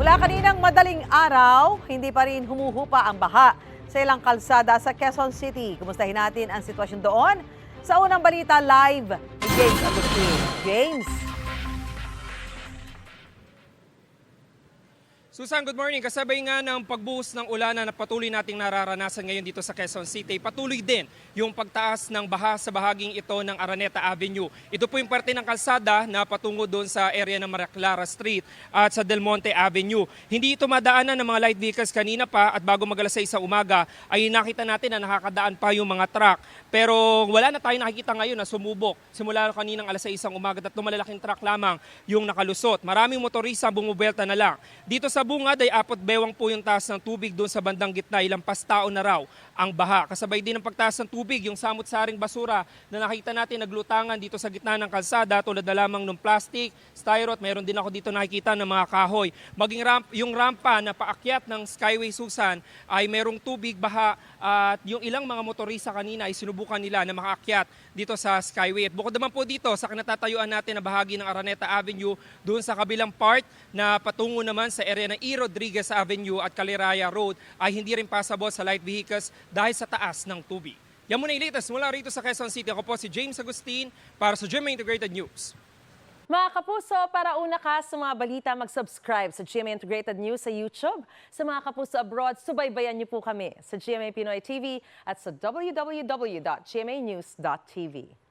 Mula kaninang madaling araw, hindi pa rin humuhupa ang baha sa ilang kalsada sa Quezon City. Kumustahin natin ang sitwasyon doon? Sa unang balita live ni James Agustin. James? Susan, good morning. Kasabay nga ng pagbuhos ng ulan na patuloy nating nararanasan ngayon dito sa Quezon City, patuloy din yung pagtaas ng baha sa bahaging ito ng Araneta Avenue. Ito po yung parte ng kalsada na patungo doon sa area ng Maraclara Street at sa Del Monte Avenue. Hindi ito madaanan ng mga light vehicles kanina pa at bago mag-alas 6 sa umaga ay nakita natin na nakakadaan pa yung mga truck. Pero wala na tayo nakikita ngayon na sumubok. Simula kaninang alas 6 ang umaga at malalaking truck lamang yung nakalusot. Maraming motorista bumubelta na lang. Dito sa bungad ay apot bewang po yung taas ng tubig doon sa bandang gitna. Ilang pastao na raw ang baha. Kasabay din ng pagtaas ng tubig, yung samot-saring basura na nakita natin naglutangan dito sa gitna ng kalsada tulad na lamang ng plastic, styro at mayroon din ako dito nakikita ng mga kahoy. Maging yung rampa na paakyat ng Skyway Susan ay merong tubig, baha at yung ilang mga motorista kanina ay sinubukan nila na makaakyat dito sa Skyway. At bukod naman po dito sa kinatatayuan natin na bahagi ng Araneta Avenue doon sa kabilang part na patungo naman sa area ng E. Rodriguez Avenue at Caliraya Road ay hindi rin passable sa light vehicles dahil sa taas ng tubig. Yan muna yung latest mula rito sa Quezon City. Ako po si James Agustin para sa GMA Integrated News. Mga kapuso, para una ka sa mga balita, mag-subscribe sa GMA Integrated News sa YouTube. Sa mga kapuso abroad, subaybayan niyo po kami sa GMA Pinoy TV at sa www.gmanews.tv.